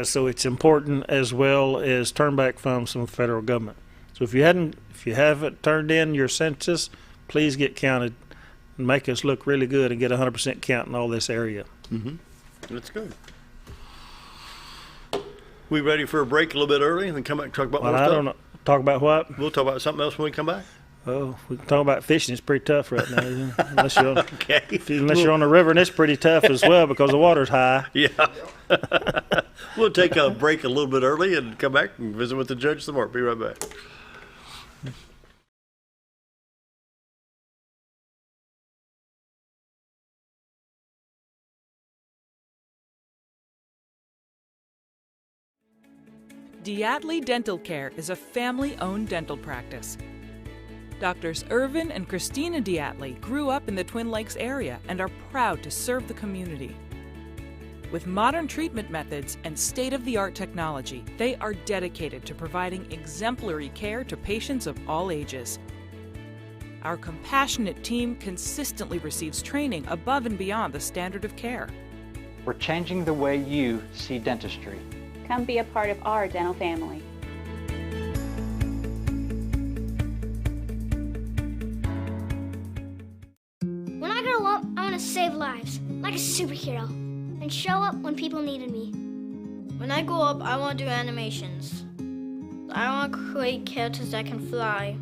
So it's important, as well as turn back funds from the federal government. So if you haven't turned in your census, please get counted and make us look really good and get 100% count in all this area. Mm-hmm. That's good. We ready for a break a little bit early and then come back and talk about more stuff? I don't know. Talk about what? We'll talk about something else when we come back. Oh, we can talk about fishing. It's pretty tough right now, isn't it? Unless you're on the river, and it's pretty tough as well because the water's high. Yeah. We'll take a break a little bit early and come back and visit with the judge some more. Be right back. Diatley Dental Care is a family-owned dental practice. Doctors Irvin and Christina Diatley grew up in the Twin Lakes area and are proud to serve the community. With modern treatment methods and state-of-the-art technology, they are dedicated to providing exemplary care to patients of all ages. Our compassionate team consistently receives training above and beyond the standard of care. We're changing the way you see dentistry. Come be a part of our dental family. When I grow up, I want to save lives, like a superhero, and show up when people needed me. When I grow up, I want to do animations. I want to create characters that can fly.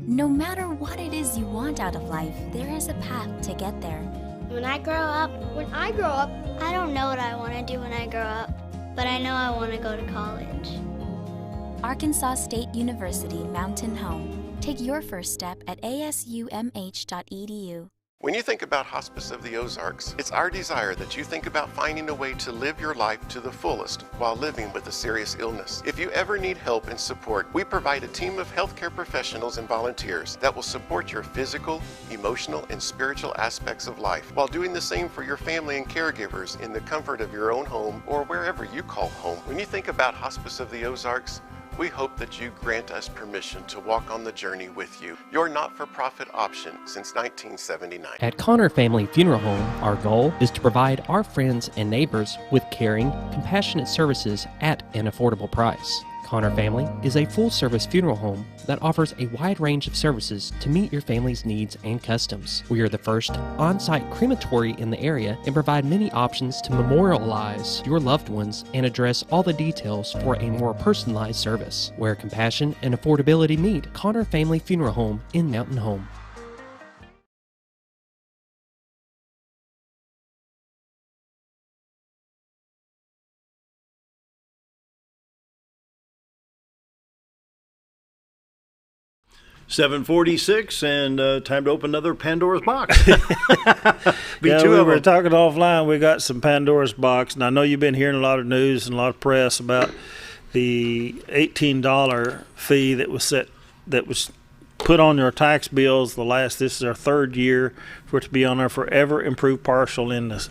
No matter what it is you want out of life, there is a path to get there. When I grow up, I don't know what I want to do when I grow up, but I know I want to go to college. Arkansas State University Mountain Home. Take your first step at asumh.edu. When you think about Hospice of the Ozarks, it's our desire that you think about finding a way to live your life to the fullest while living with a serious illness. If you ever need help and support, we provide a team of healthcare professionals and volunteers that will support your physical, emotional, and spiritual aspects of life while doing the same for your family and caregivers in the comfort of your own home or wherever you call home. When you think about Hospice of the Ozarks, we hope that you grant us permission to walk on the journey with you. Your not-for-profit option since 1979. At Connor Family Funeral Home, our goal is to provide our friends and neighbors with caring, compassionate services at an affordable price. Connor Family is a full-service funeral home that offers a wide range of services to meet your family's needs and customs. We are the first on-site crematory in the area and provide many options to memorialize your loved ones and address all the details for a more personalized service. Where compassion and affordability meet, Connor Family Funeral Home in Mountain Home. $7:46 and time to open another Pandora's box. We were talking offline. We got some Pandora's box, and I know you've been hearing a lot of news and a lot of press about the $18 fee that was put on your tax bills. This is our third year for it to be on our forever improved partial in the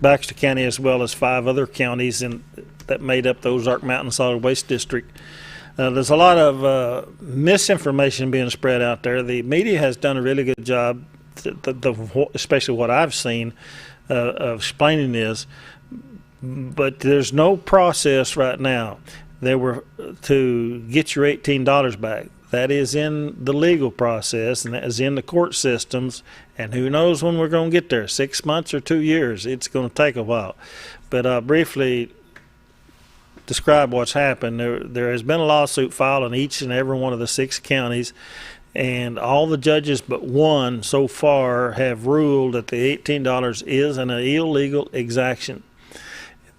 Baxter County, as well as 5 other counties that made up the Ozark Mountain Solid Waste District. There's a lot of misinformation being spread out there. The media has done a really good job, especially what I've seen, of explaining this. But there's no process right now. They were to get your $18 back. That is in the legal process, and that is in the court systems. And who knows when we're going to get there? 6 months or 2 years? It's going to take a while. But briefly describe what's happened. There has been a lawsuit filed in each and every one of the 6 counties, and all the judges but one so far have ruled that the $18 is an illegal exaction.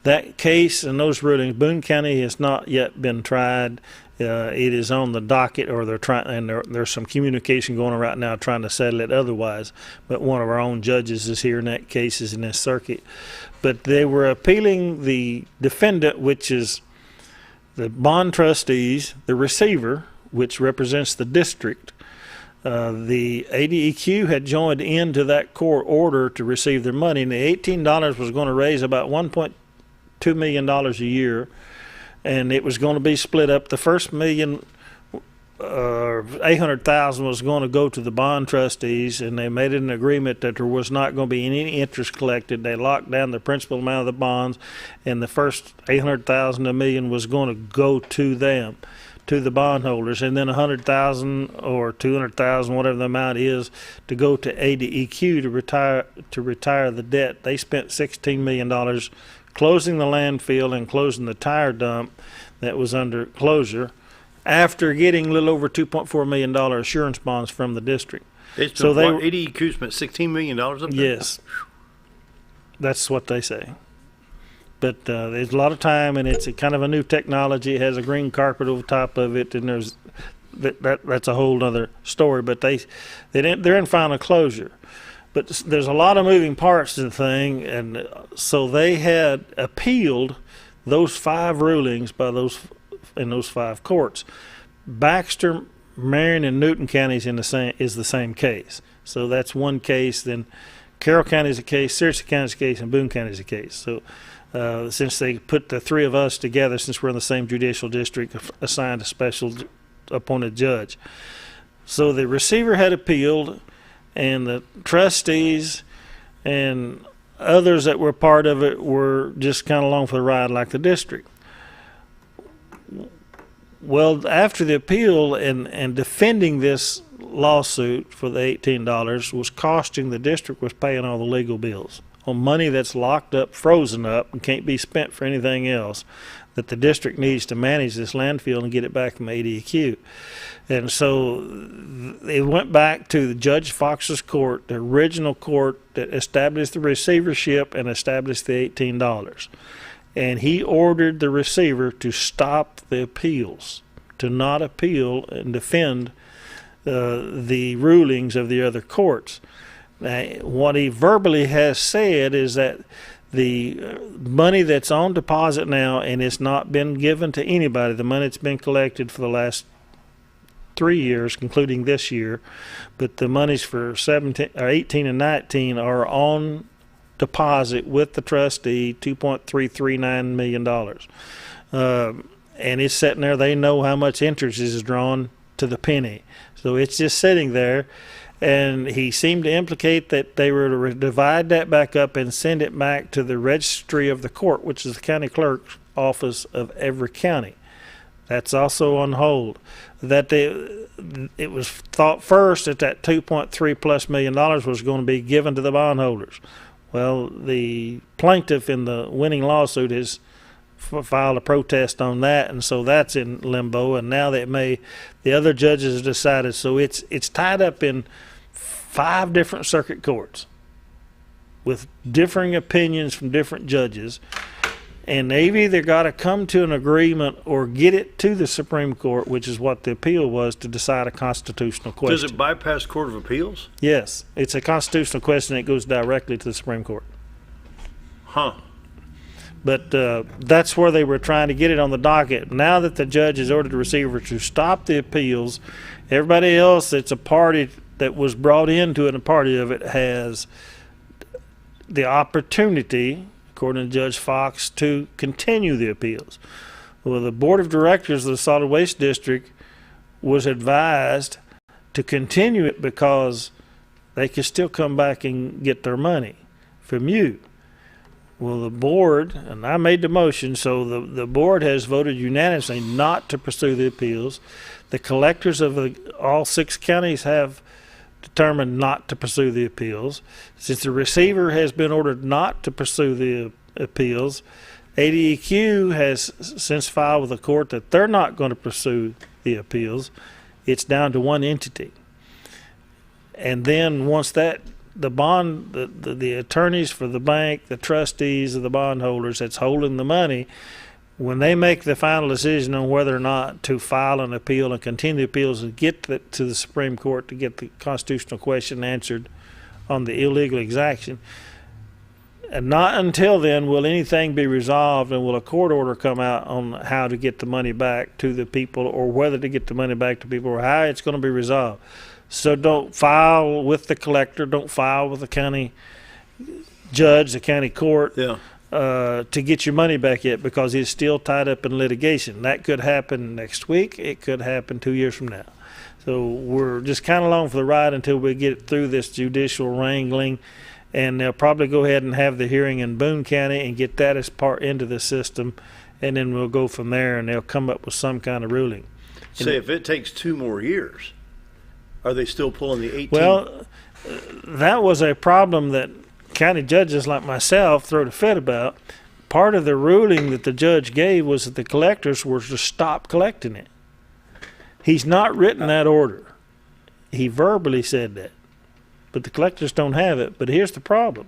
That case and those rulings, Boone County has not yet been tried. It is on the docket, or they're trying, and there's some communication going on right now trying to settle it otherwise. But one of our own judges is here in that case, is in this circuit. But they were appealing the defendant, which is the bond trustees, the receiver, which represents the district. The ADEQ had joined into that court order to receive their money, and the $18 was going to raise about $1.2 million a year, and it was going to be split up. The first $800,000 was going to go to the bond trustees, and they made an agreement that there was not going to be any interest collected. They locked down the principal amount of the bonds, and the first $800,000, $1 million was going to go to them, to the bondholders, and then $100,000 or $200,000, whatever the amount is, to go to ADEQ to retire the debt. They spent $16 million closing the landfill and closing the tire dump that was under closure, after getting a little over $2.4 million assurance bonds from the district. So ADEQ spent $16 million up there? Yes. That's what they say. But there's a lot of time, and it's a kind of a new technology. It has a green carpet over top of it, and there's that's a whole other story. But they're in final closure. But there's a lot of moving parts to the thing, and so they had appealed those 5 rulings in those 5 courts. Baxter, Marion, and Newton counties is the same case. So that's one case. Then Carroll County is a case, Searcy County is a case, and Boone County is a case. So since they put the 3 of us together, since we're in the same judicial district, assigned a special appointed judge. So the receiver had appealed, and the trustees and others that were part of it were just kind of along for the ride, like the district. Well, after the appeal and defending this lawsuit for the $18 was costing the district, was paying all the legal bills on money that's locked up, frozen up, and can't be spent for anything else. that the district needs to manage this landfill and get it back from ADQ. And so it went back to Judge Fox's court, the original court that established the receivership and established the $18. And he ordered the receiver to stop the appeals, to not appeal and defend the rulings of the other courts. Now, what he verbally has said is that the money that's on deposit now, and it's not been given to anybody, the money that's been collected for the last 3 years, including this year, but the monies for 18 and 19 are on deposit with the trustee, $2.339 million. And it's sitting there. They know how much interest is drawn to the penny. So it's just sitting there. And he seemed to implicate that they were to divide that back up and send it back to the registry of the court, which is the county clerk's office of every county. That's also on hold. It was thought first that $2.3+ million was going to be given to the bondholders. Well, the plaintiff in the winning lawsuit has filed a protest on that, and so that's in limbo. And now the other judges have decided. So it's tied up in 5 different circuit courts with differing opinions from different judges, and they've either got to come to an agreement or get it to the Supreme Court, which is what the appeal was, to decide a constitutional question. Does it bypass Court of Appeals? Yes, it's a constitutional question that goes directly to the Supreme Court. Huh. But that's where they were trying to get it on the docket. Now that the judge has ordered the receiver to stop the appeals, everybody else that's a party that was brought into it, a party of it, has the opportunity, according to Judge Fox, to continue the appeals. Well, the Board of Directors of the Solid Waste District was advised to continue it because they could still come back and get their money from you. Well, the board, and I made the motion, so the board has voted unanimously not to pursue the appeals. The collectors of all 6 counties have determined not to pursue the appeals. Since the receiver has been ordered not to pursue the appeals, ADEQ has since filed with the court that they're not going to pursue the appeals. It's down to one entity. And then once that, the attorneys for the bank, the trustees of the bondholders that's holding the money, when they make the final decision on whether or not to file an appeal and continue the appeals and get to the Supreme Court to get the constitutional question answered on the illegal exaction, and not until then will anything be resolved and will a court order come out on how to get the money back to the people, or whether to get the money back to people, or how it's going to be resolved. So don't file with the collector, don't file with the county judge, the county court, to get your money back yet, because it's still tied up in litigation. That could happen next week. It could happen 2 years from now. So we're just kind of along for the ride until we get through this judicial wrangling, and they'll probably go ahead and have the hearing in Boone County and get that as part into the system, and then we'll go from there, and they'll come up with some kind of ruling. Say, if it takes 2 more years, are they still pulling the 18? Well, that was a problem that county judges like myself throw a fit about. Part of the ruling that the judge gave was that the collectors were to stop collecting it. He's not written that order. He verbally said that. But the collectors don't have it. But here's the problem.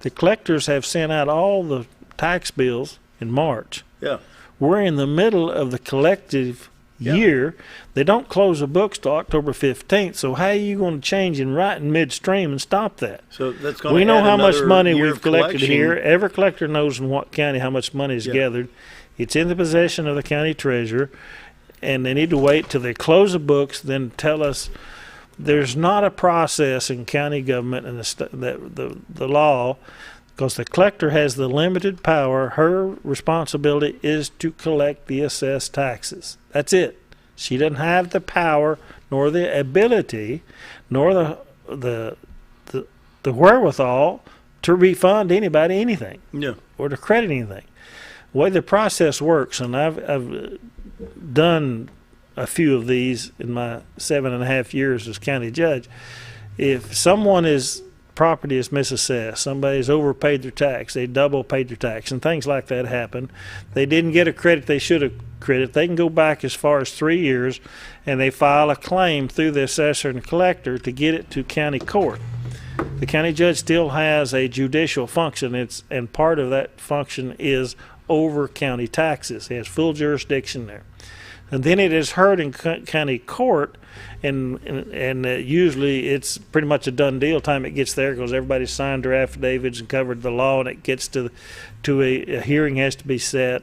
The collectors have sent out all the tax bills in March. Yeah. We're in the middle of the collective year. They don't close the books till October 15th. So how are you going to change and write in midstream and stop that? So that's going We to know add how much another money year we've of collected collection. here. Every collector knows in what county how much money is gathered. It's in the possession of the county treasurer, and they need to wait till they close the books, then tell us. There's not a process in county government and the law, because the collector has the limited power. Her responsibility is to collect the assessed taxes. That's it. She doesn't have the power, nor the ability, nor the wherewithal to refund anybody anything, or to credit anything. The way the process works, and I've done a few of these in my 7.5 years as county judge. If someone is property is misassessed. Somebody's overpaid their tax. They double paid their tax, and things like that happen. They didn't get a credit they should have credit. They can go back as far as 3 years, and they file a claim through the assessor and collector to get it to county court. The county judge still has a judicial function, and part of that function is over county taxes. He has full jurisdiction there. And then it is heard in county court, and usually it's pretty much a done deal time it gets there, because everybody signed their affidavits and covered the law, and it gets to a hearing has to be set.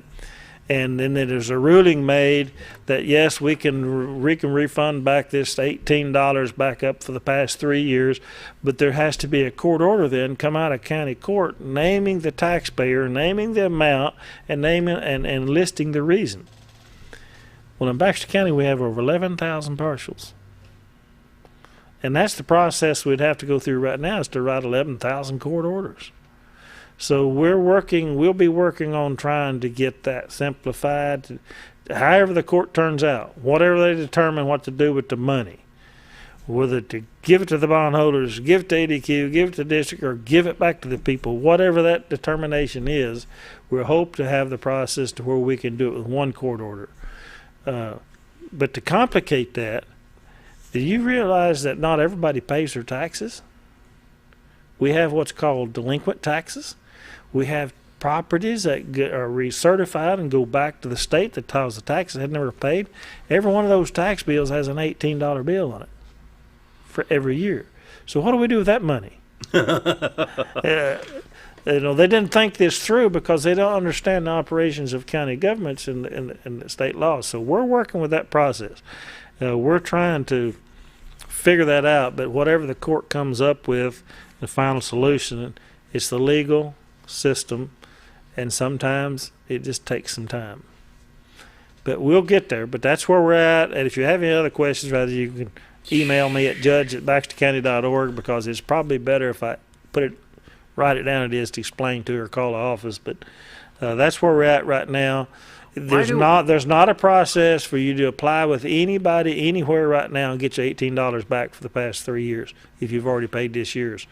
And then there's a ruling made that, yes, we can refund back this $18 back up for the past 3 years, but there has to be a court order then come out of county court naming the taxpayer, naming the amount, and naming and listing the reason. Well, in Baxter County, we have over 11,000 partials. And that's the process we'd have to go through right now, is to write 11,000 court orders. So we'll be working on trying to get that simplified, however the court turns out, whatever they determine what to do with the money, whether to give it to the bondholders, give it to ADQ, give it to the district, or give it back to the people, whatever that determination is, we hope to have the process to where we can do it with one court order. But to complicate that, do you realize that not everybody pays their taxes? We have what's called delinquent taxes. We have properties that are recertified and go back to the state that tells the taxes had never paid. Every one of those tax bills has an $18 bill on it for every year. So what do we do with that money? They didn't think this through because they don't understand the operations of county governments and the state laws. So we're working with that process. We're trying to figure that out, but whatever the court comes up with, the final solution, it's the legal system, and sometimes it just takes some time. But we'll get there, but that's where we're at. And if you have any other questions, rather you can email me at judge@baxtercounty.org, because it's probably better if I write it down it is to explain to or call the office. But that's where we're at right now. There's not a process for you to apply with anybody anywhere right now and get your $18 back for the past 3 years if you've already paid this year's.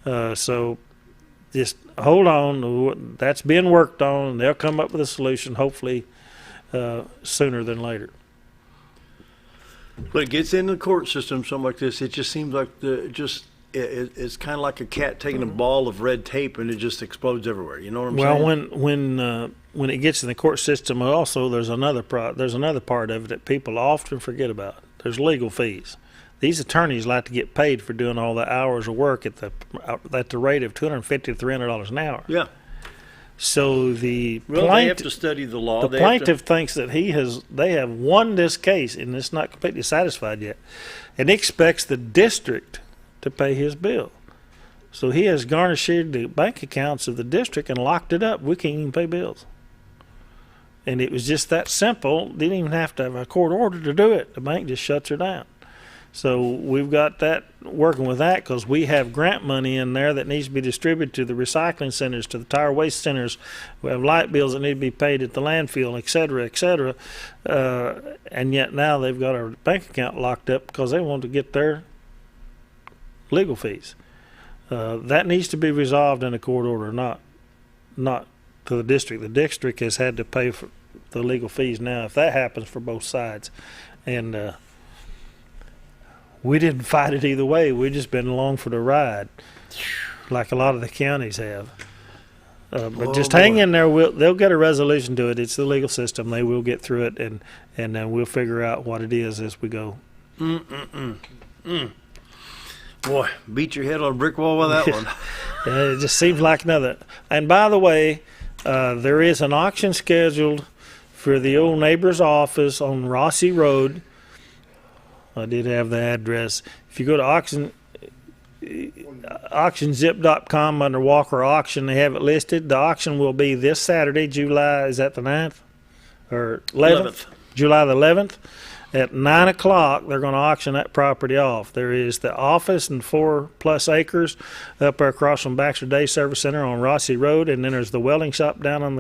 So just hold on. That's being worked on, and they'll come up with a solution hopefully sooner than later. But it gets into the court system, something like this, it just seems like it's kind of like a cat taking a ball of red tape and it just explodes everywhere. You know what I'm saying? Well, when it gets in the court system, also there's another part of it that people often forget about. There's legal fees. These attorneys like to get paid for doing all the hours of work at the rate of $250 to $300 an hour. Yeah. So they have to study the law. The plaintiff thinks that they have won this case, and it's not completely satisfied yet, and expects the district to pay his bill. So he has garnished the bank accounts of the district and locked it up. We can't even pay bills. And it was just that simple. Didn't even have to have a court order to do it. The bank just shuts her down. So we've got that, working with that, because we have grant money in there that needs to be distributed to the recycling centers, to the tire waste centers. We have light bills that need to be paid at the landfill, et cetera, et cetera. And yet now they've got our bank account locked up because they want to get their legal fees. That needs to be resolved in a court order, not to the district. The district has had to pay for the legal fees now if that happens for both sides. And we didn't fight it either way. We've just been along for the ride, like a lot of the counties have. But just hang in there. They'll get a resolution to it. It's the legal system. They will get through it, and then we'll figure out what it is as we go. Boy, beat your head on a brick wall with that one. It just seems like another. And by the way, there is an auction scheduled for the old neighbor's office on Rossi Road. I did have the address. If you go to auctionzip.com under Walker Auction, they have it listed. The auction will be this Saturday, July, is that the 9th? Or 11th? July the 11th. At 9 o'clock, they're going to auction that property off. There is the office and 4+ acres up there across from Baxter Day Service Center on Rossi Road, and then there's the welding shop down on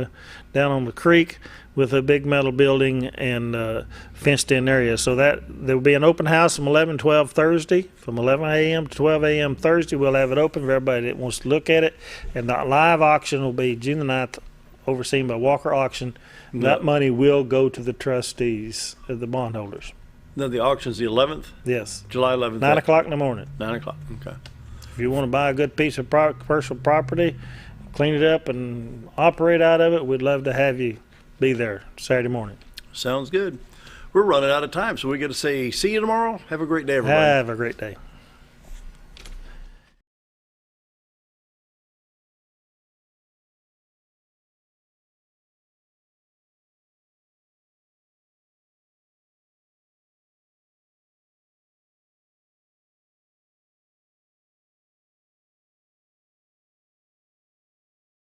the creek with a big metal building and fenced-in area. So that there will be an open house from 11-12 Thursday, from 11 a.m. to 12 a.m. Thursday. We'll have it open for everybody that wants to look at it, and the live auction will be June the 9th, overseen by Walker Auction. That money will go to the trustees of the bondholders. Now the auction's the 11th? Yes. July 11th. 9 o'clock in the morning. 9 o'clock, okay. If you want to buy a good piece of commercial property, clean it up and operate out of it, we'd love to have you be there Saturday morning. Sounds good. We're running out of time, so we got to say see you tomorrow. Have a great day, everybody. Have a great day.